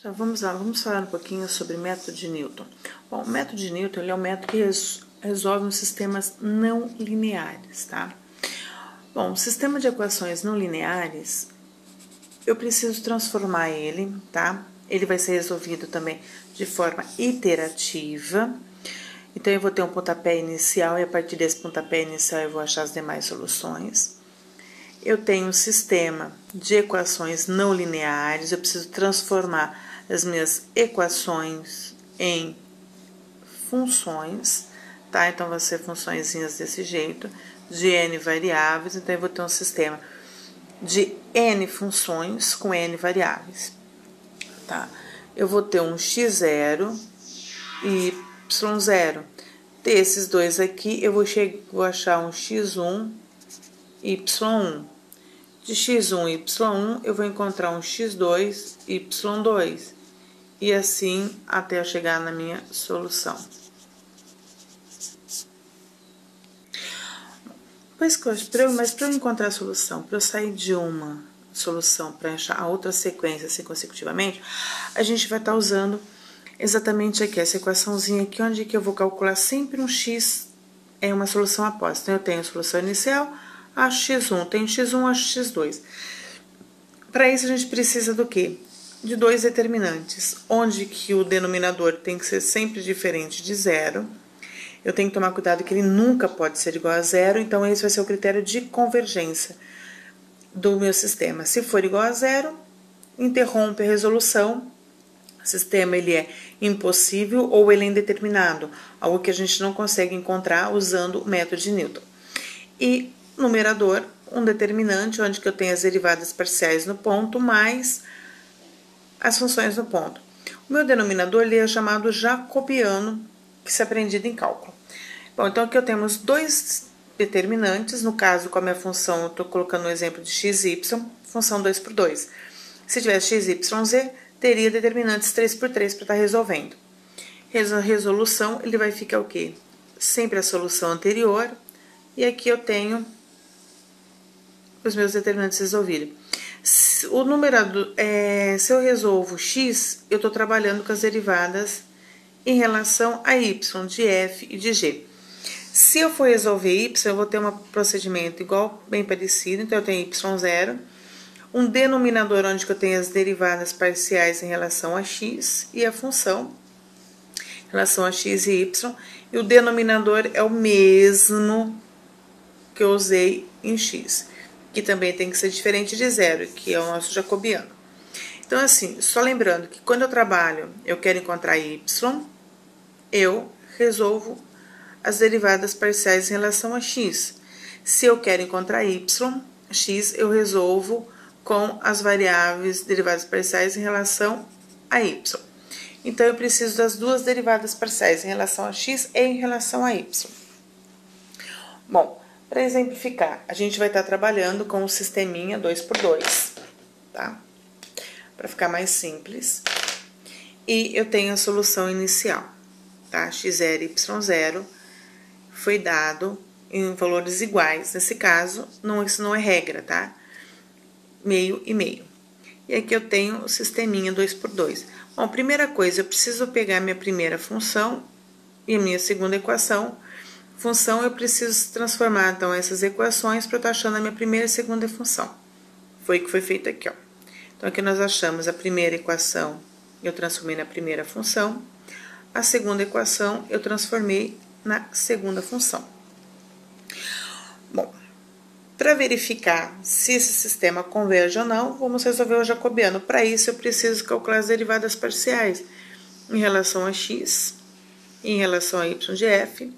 Então, vamos lá, vamos falar um pouquinho sobre método de Newton. Bom, o método de Newton ele é um método que resolve os sistemas não lineares, tá? Bom, o sistema de equações não lineares, eu preciso transformar ele, tá? Ele vai ser resolvido também de forma iterativa. Então, eu vou ter um pontapé inicial e a partir desse pontapé inicial eu vou achar as demais soluções. Eu tenho um sistema de equações não lineares, eu preciso transformar as minhas equações em funções, tá? Então, vão ser funçõezinhas desse jeito, de n variáveis, então eu vou ter um sistema de n funções com n variáveis, tá? Eu vou ter um x0 e y0. Desses dois aqui, eu vou achar um x1 e y1. De x1 e y1, eu vou encontrar um x2 e y2. E assim até eu chegar na minha solução. Mas para eu encontrar a solução, para eu sair de uma solução para achar a outra sequência assim consecutivamente, a gente vai estar usando exatamente aqui, essa equaçãozinha aqui, onde que eu vou calcular sempre um x, é uma solução após. Então, eu tenho a solução inicial, acho x1, tenho x1, acho x2. Para isso, a gente precisa do quê? De dois determinantes, onde que o denominador tem que ser sempre diferente de zero. Eu tenho que tomar cuidado que ele nunca pode ser igual a zero, então esse vai ser o critério de convergência do meu sistema. Se for igual a zero, interrompe a resolução. O sistema ele é impossível ou ele é indeterminado, algo que a gente não consegue encontrar usando o método de Newton. E numerador, um determinante, onde que eu tenho as derivadas parciais no ponto, mais as funções no ponto. O meu denominador ele é chamado jacobiano, que se é aprendido em cálculo. Bom, então aqui eu temos dois determinantes, no caso com a minha função, eu estou colocando um exemplo de x e y, função 2 por 2. Se tivesse x, y, z, teria determinantes 3 por 3 para estar resolvendo. Resolução, ele vai ficar o quê? Sempre a solução anterior, e aqui eu tenho os meus determinantes resolvidos. O numerador, se eu resolvo x, eu estou trabalhando com as derivadas em relação a y, de f e de g. Se eu for resolver y, eu vou ter um procedimento igual, bem parecido, então eu tenho y0, um denominador onde eu tenho as derivadas parciais em relação a x e a função em relação a x e y, e o denominador é o mesmo que eu usei em x, que também tem que ser diferente de zero, que é o nosso jacobiano. Então, assim, só lembrando que quando eu trabalho, eu quero encontrar y, eu resolvo as derivadas parciais em relação a x. Se eu quero encontrar y, x, eu resolvo com as variáveis derivadas parciais em relação a y. Então, eu preciso das duas derivadas parciais em relação a x e em relação a y. Bom, para exemplificar, a gente vai estar trabalhando com o sisteminha 2 por 2, tá? Para ficar mais simples. E eu tenho a solução inicial, tá? x0 e y0 foi dado em valores iguais. Nesse caso, isso não é regra, tá? Meio e meio. E aqui eu tenho o sisteminha 2 por 2. Bom, primeira coisa, eu preciso pegar minha primeira função e a minha segunda equação. Função, eu preciso transformar, então, essas equações para eu estar achando a minha primeira e segunda função. Foi o que foi feito aqui, ó. Então, aqui nós achamos a primeira equação, eu transformei na primeira função. A segunda equação, eu transformei na segunda função. Bom, para verificar se esse sistema converge ou não, vamos resolver o jacobiano. Para isso, eu preciso calcular as derivadas parciais em relação a x, em relação a y de f,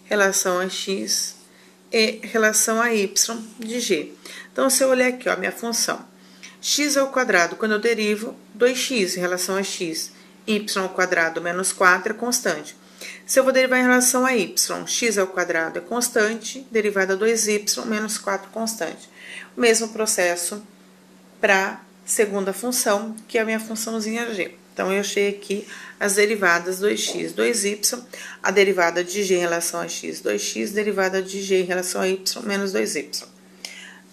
relação a x e relação a y de g. Então, se eu olhar aqui, ó, minha função, x ao quadrado, quando eu derivo, 2x em relação a x, y ao quadrado menos 4 é constante. Se eu vou derivar em relação a y, x ao quadrado é constante, derivada 2y menos 4 constante. O mesmo processo para a segunda função, que é a minha funçãozinha g. Então, eu achei aqui as derivadas 2x, 2y, a derivada de g em relação a x, 2x, derivada de g em relação a y, menos 2y.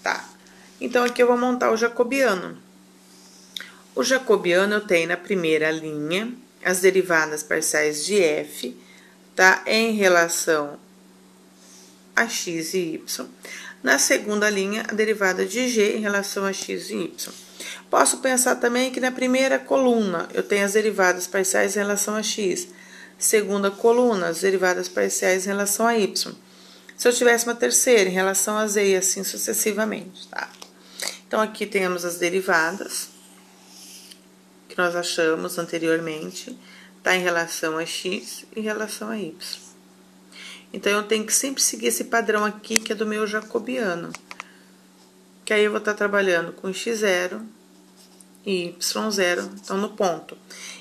Tá? Então, aqui eu vou montar o jacobiano. O jacobiano eu tenho na primeira linha as derivadas parciais de f, tá? Em relação a x e y. Na segunda linha, a derivada de g em relação a x e y. Posso pensar também que na primeira coluna eu tenho as derivadas parciais em relação a x. Segunda coluna, as derivadas parciais em relação a y. Se eu tivesse uma terceira em relação a z e assim sucessivamente, tá? Então, aqui temos as derivadas que nós achamos anteriormente, tá? Em relação a x e em relação a y. Então, eu tenho que sempre seguir esse padrão aqui, que é do meu jacobiano. Que aí eu vou estar trabalhando com x0 e y0, então, no ponto.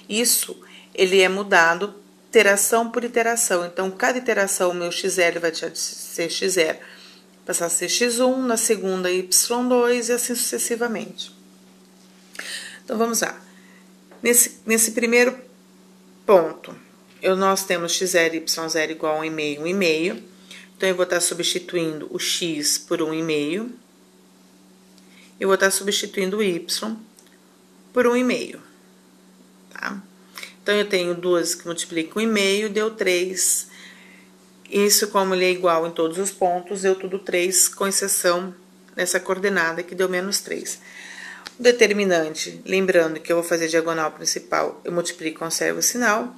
Isso, ele é mudado iteração por iteração. Então, cada iteração, o meu x0 vai ser x0, passar a ser x1, na segunda y2 e assim sucessivamente. Então, vamos lá. Nesse primeiro ponto, nós temos x0 e y0 igual a 1,5, 1,5. Então, eu vou estar substituindo o x por 1,5. Eu vou estar substituindo o y por 1,5, tá? Então, eu tenho 2 que multiplicam 1,5, deu 3. Isso, como ele é igual em todos os pontos, deu tudo 3, com exceção dessa coordenada que deu menos 3. O determinante, lembrando que eu vou fazer diagonal principal, eu multiplico, conservo o sinal.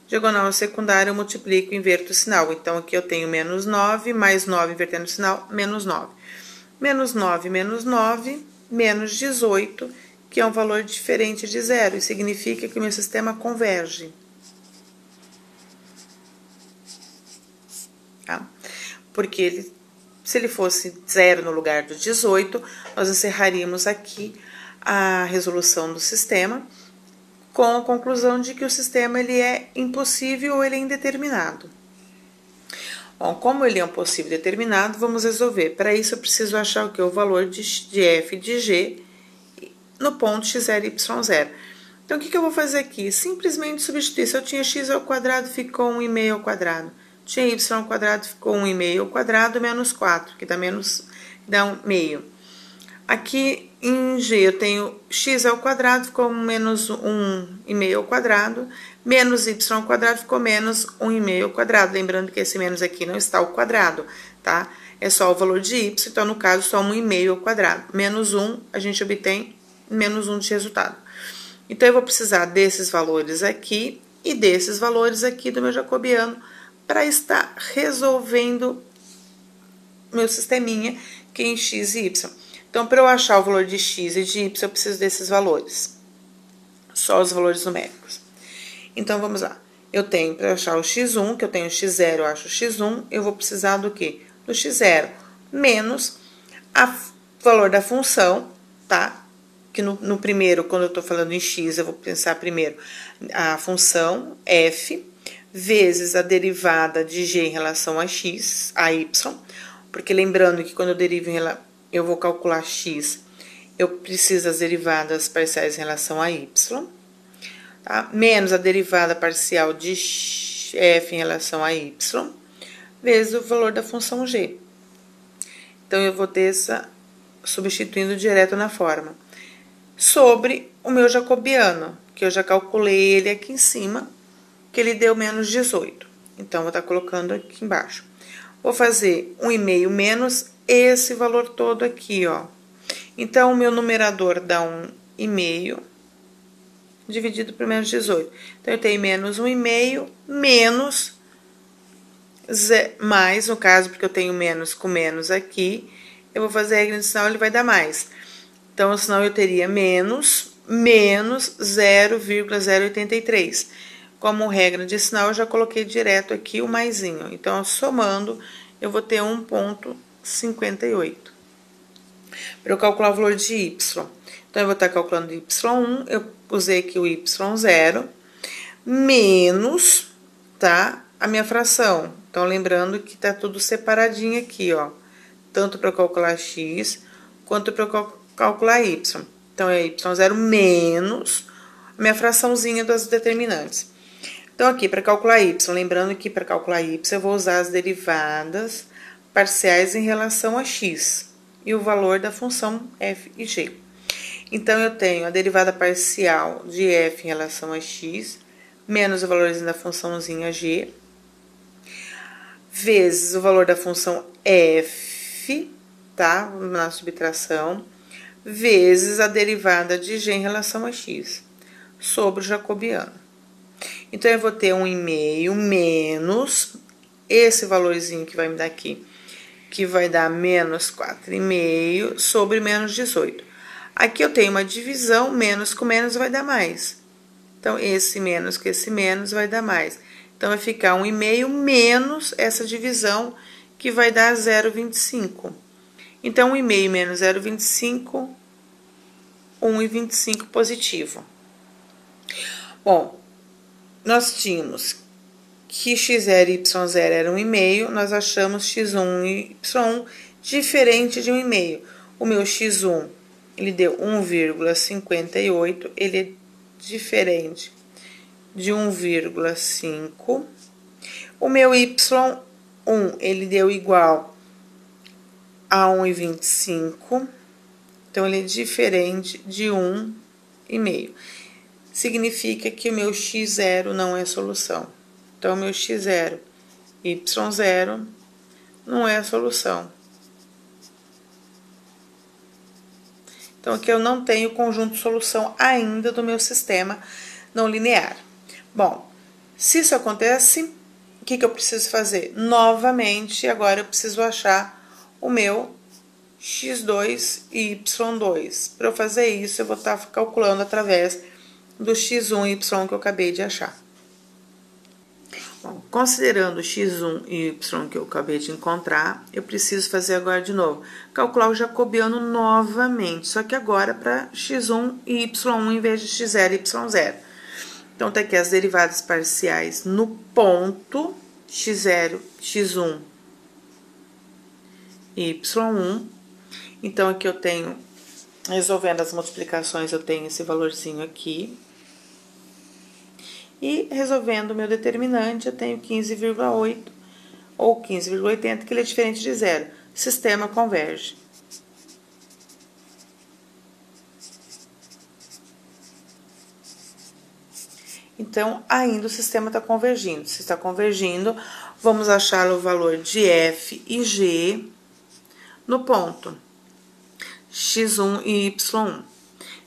Diagonal secundária, eu multiplico, inverto o sinal. Então, aqui eu tenho menos 9, mais 9, invertendo o sinal, menos 9. Menos 9, menos 18, que é um valor diferente de zero, e significa que o meu sistema converge. Tá? Porque se ele fosse zero no lugar do 18, nós encerraríamos aqui a resolução do sistema, com a conclusão de que o sistema ele é impossível ou ele é indeterminado. Bom, como ele é um possível determinado, vamos resolver. Para isso, eu preciso achar o que? O valor de f e de g no ponto x0 e y0. Então, o que eu vou fazer aqui? Simplesmente substituir. Se eu tinha x ao quadrado, ficou 1,5 ao quadrado. Tinha y ao quadrado, ficou 1,5 ao quadrado, menos 4, que dá meio. Aqui em g eu tenho x ao quadrado, ficou menos 1,5 ao quadrado, menos y ao quadrado, ficou menos 1,5 ao quadrado. Lembrando que esse menos aqui não está ao quadrado, tá? É só o valor de y, então, no caso, só 1,5 ao quadrado. Menos 1, a gente obtém menos 1 de resultado. Então, eu vou precisar desses valores aqui e desses valores aqui do meu jacobiano para estar resolvendo meu sisteminha, que é em x e y. Então, para eu achar o valor de x e de y, eu preciso desses valores. Só os valores numéricos. Então, vamos lá. Eu tenho, para achar o x1, que eu tenho x0, eu acho x1, eu vou precisar do quê? Do x0 menos o valor da função, tá? Que no primeiro, quando eu estou falando em x, eu vou pensar primeiro a função f, vezes a derivada de g em relação a x, a y, porque lembrando que quando eu derivo eu vou calcular x, eu preciso das derivadas parciais em relação a y, tá? Menos a derivada parcial de f em relação a y, vezes o valor da função g. Então, eu vou ter substituindo direto na forma. Sobre o meu jacobiano, que eu já calculei ele aqui em cima, que ele deu menos 18. Então, vou estar colocando aqui embaixo. Vou fazer 1,5 menos esse valor todo aqui, ó. Então, o meu numerador dá 1,5 dividido por menos 18. Então, eu tenho menos 1,5 menos mais, no caso, porque eu tenho menos com menos aqui, eu vou fazer a regra de sinal, ele vai dar mais. Então, senão eu teria menos 0,083. Como regra de sinal, eu já coloquei direto aqui o maisinho. Então, somando, eu vou ter 1,58. Para eu calcular o valor de y. Então, eu vou estar calculando y1, eu usei aqui o y0, menos, tá? A minha fração. Então, lembrando que tá tudo separadinho aqui, ó. Tanto para calcular x, quanto para calcular y. Então, é y0 menos a minha fraçãozinha das determinantes. Então, aqui, para calcular y, lembrando que para calcular y, eu vou usar as derivadas parciais em relação a x e o valor da função f e g. Então, eu tenho a derivada parcial de f em relação a x, menos o valorzinho da funçãozinha g, vezes o valor da função f, tá? Na subtração, vezes a derivada de g em relação a x, sobre o jacobiano. Então, eu vou ter 1,5 menos esse valorzinho que vai me dar aqui, que vai dar menos 4,5 sobre menos 18. Aqui eu tenho uma divisão, menos com menos vai dar mais. Então, esse menos com esse menos vai dar mais. Então, vai ficar 1,5 menos essa divisão, que vai dar 0,25. Então, 1,5 menos 0,25, 1,25 positivo. Bom, nós tínhamos que x0 e y0 era 1,5, nós achamos x1 e y1 diferente de 1,5. O meu x1, ele deu 1,58, ele é diferente de 1,5. O meu y1, ele deu igual a 1,25, então ele é diferente de 1,5. Significa que o meu x0 não é solução. Então, o meu x0 e y0 não é a solução. Então, aqui eu não tenho conjunto de solução ainda do meu sistema não linear. Bom, se isso acontece, o que eu preciso fazer? Novamente, agora eu preciso achar o meu x2 e y2. Para eu fazer isso, eu vou estar calculando através do x1 e y que eu acabei de achar. Bom, considerando x1 e y que eu acabei de encontrar, eu preciso fazer agora de novo, calcular o jacobiano novamente, só que agora para x1 e y1 em vez de x0 e y0. Então, tá aqui as derivadas parciais no ponto x0, x1 e y1. Então, aqui eu tenho, resolvendo as multiplicações, eu tenho esse valorzinho aqui. E resolvendo o meu determinante, eu tenho 15,8 ou 15,80, que ele é diferente de zero. O sistema converge. Então, ainda o sistema está convergindo. Se está convergindo, vamos achar o valor de f e g no ponto x1 e y1.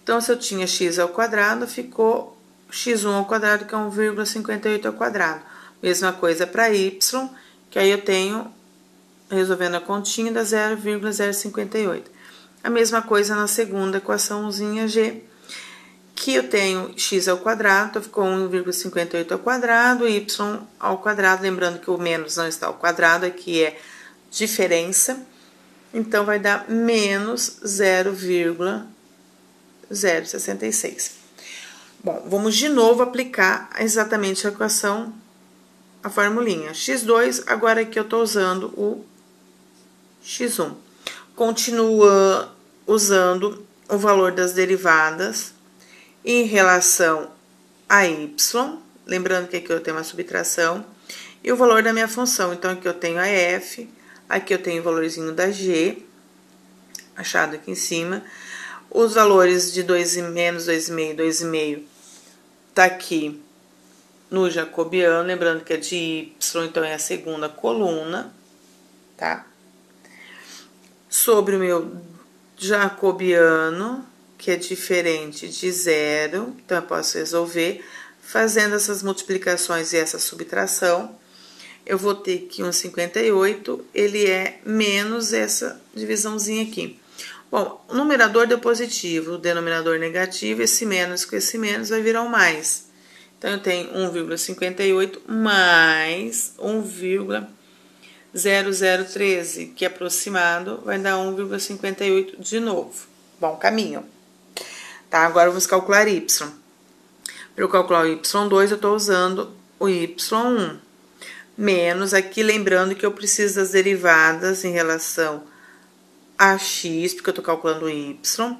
Então, se eu tinha x ao quadrado, ficou x1 ao quadrado, que é 1,58 ao quadrado. Mesma coisa para y, que aí eu tenho, resolvendo a continha, dá 0,058. A mesma coisa na segunda equaçãozinha g, que eu tenho x ao quadrado, então ficou 1,58 ao quadrado, y ao quadrado, lembrando que o menos não está ao quadrado, aqui é diferença, então vai dar menos 0,066. Bom, vamos de novo aplicar exatamente a equação, a formulinha. x2, agora aqui eu estou usando o x1. Continua usando o valor das derivadas em relação a y, lembrando que aqui eu tenho uma subtração, e o valor da minha função. Então, aqui eu tenho a f, aqui eu tenho o valorzinho da g, achado aqui em cima. Os valores de 2 menos 2,5, 2,5, tá aqui no jacobiano, lembrando que é de y, então é a segunda coluna, tá? Sobre o meu jacobiano, que é diferente de zero, então eu posso resolver fazendo essas multiplicações e essa subtração. Eu vou ter que 1,58, ele é menos essa divisãozinha aqui. Bom, o numerador deu positivo, o denominador negativo, esse menos com esse menos vai virar um mais. Então, eu tenho 1,58 mais 1,0013, que aproximado vai dar 1,58 de novo. Bom caminho. Tá, agora vamos calcular y. Para eu calcular o y2, eu estou usando o y1. Menos, aqui lembrando que eu preciso das derivadas em relação a x, porque eu estou calculando o y.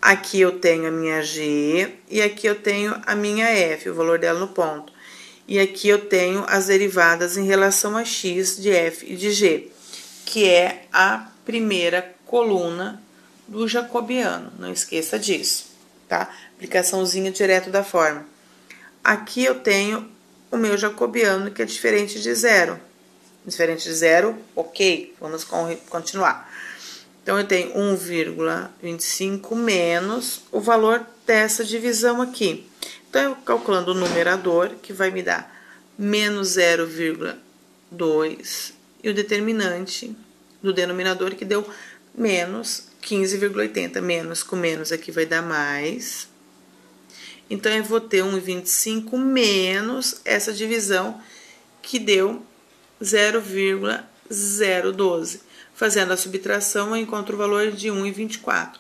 Aqui eu tenho a minha g e aqui eu tenho a minha f, o valor dela no ponto. E aqui eu tenho as derivadas em relação a x de f e de g, que é a primeira coluna do jacobiano, não esqueça disso, tá? Aplicaçãozinha direto da forma. Aqui eu tenho o meu jacobiano, que é diferente de zero. Diferente de zero, ok, vamos continuar. Então, eu tenho 1,25 menos o valor dessa divisão aqui. Então, eu calculando o numerador, que vai me dar menos 0,2, e o determinante do denominador, que deu menos 15,80. Menos com menos aqui vai dar mais. Então, eu vou ter 1,25 menos essa divisão, que deu 0,012. Fazendo a subtração, eu encontro o valor de 1,24.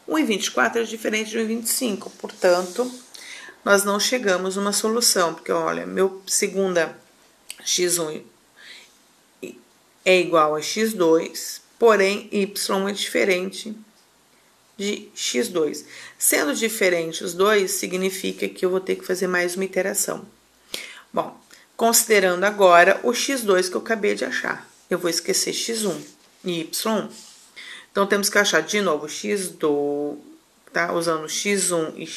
1,24 é diferente de 1,25, portanto, nós não chegamos a uma solução, porque, olha, meu segunda x1 é igual a x2, porém, y é diferente de x2. Sendo diferente os dois, significa que eu vou ter que fazer mais uma iteração. Bom, considerando agora o x2 que eu acabei de achar, eu vou esquecer x1 e y1. Então, temos que achar de novo x2, tá? Usando x1 e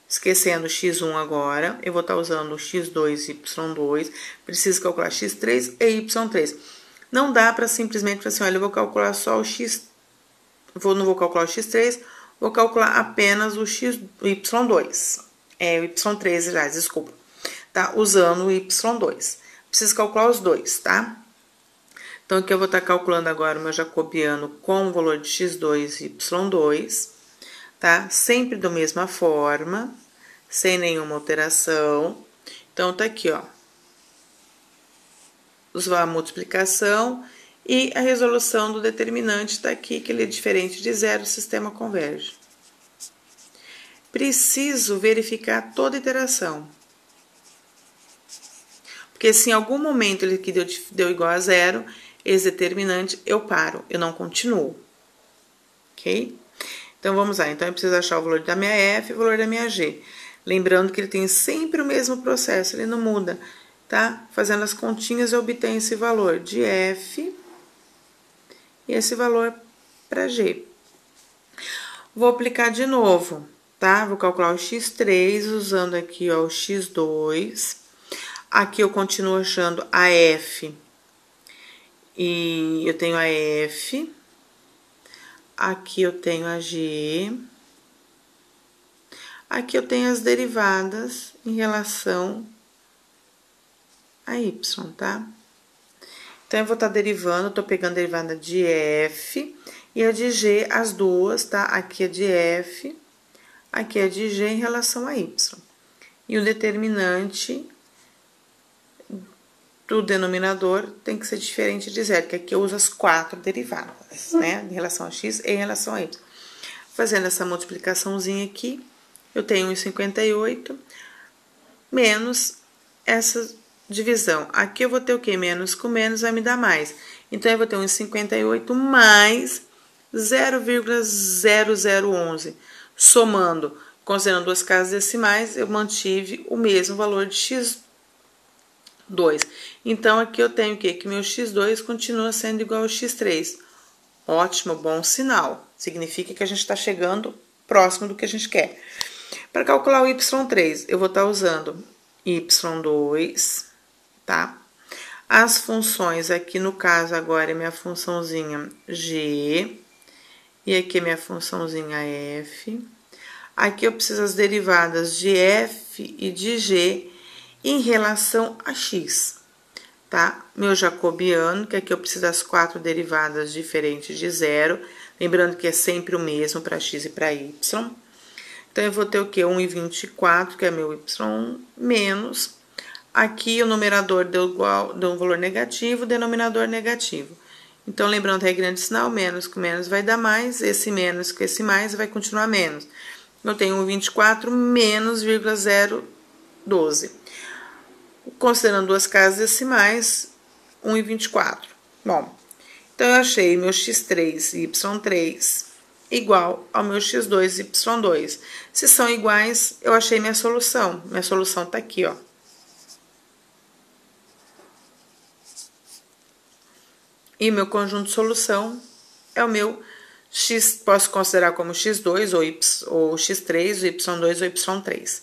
esquecendo x1 agora, eu vou estar usando x2 e y2. Preciso calcular x3 e y3. Não dá para simplesmente falar assim, olha, eu vou calcular só o x, não vou calcular o x3, vou calcular apenas o y2. O y3, aliás, desculpa. Tá? Usando o y2. Preciso calcular os dois, tá? Então, aqui eu vou estar calculando agora o meu jacobiano com o valor de x2 e y2, tá? Sempre da mesma forma, sem nenhuma alteração. Então, tá aqui, ó. A multiplicação e a resolução do determinante tá aqui, que ele é diferente de zero, o sistema converge. Preciso verificar toda a iteração. Porque se em algum momento ele aqui deu igual a zero, esse determinante, eu paro, eu não continuo. Ok? Então, vamos lá. Então, eu preciso achar o valor da minha F e o valor da minha G. Lembrando que ele tem sempre o mesmo processo, ele não muda, tá? Fazendo as continhas, eu obtenho esse valor de F e esse valor para G. Vou aplicar de novo, tá? Vou calcular o x3 usando aqui, ó, o x2. Aqui eu continuo achando a F. E eu tenho a F, aqui eu tenho a G, aqui eu tenho as derivadas em relação a Y, tá? Então, eu vou estar derivando, eu tô pegando a derivada de F e a de G, as duas, tá? Aqui é de F, aqui é de G em relação a Y. E o determinante do denominador tem que ser diferente de zero, que aqui eu uso as 4 derivadas, né? Em relação a x e em relação a y. Fazendo essa multiplicaçãozinha aqui, eu tenho 1,58 menos essa divisão. Aqui eu vou ter o quê? Menos com menos vai me dar mais. Então, eu vou ter 1,58 mais 0,0011. Somando, considerando duas casas decimais, eu mantive o mesmo valor de x2. Então, aqui eu tenho o quê? Que meu x2 continua sendo igual ao x3. Ótimo, bom sinal. Significa que a gente está chegando próximo do que a gente quer. Para calcular o y3, eu vou estar usando y2, tá? As funções aqui, no caso, agora é minha funçãozinha g. E aqui é minha funçãozinha f. Aqui eu preciso das derivadas de f e de g em relação a x, tá? Meu jacobiano, que aqui eu preciso das 4 derivadas diferentes de zero, lembrando que é sempre o mesmo para x e para y. Então, eu vou ter o quê? 1,24, que é meu y, menos. Aqui, o numerador deu um valor negativo, o denominador negativo. Então, lembrando a regra de sinal, menos com menos vai dar mais, esse menos com esse mais vai continuar menos. Eu tenho 1,24 menos 0,012. Considerando duas casas decimais, 1,24. Bom, então eu achei meu x3 e y3 igual ao meu x2 e y2. Se são iguais, eu achei minha solução. Minha solução tá aqui, ó. E meu conjunto de solução é o meu X posso considerar como x2 ou x3, y2 ou y3.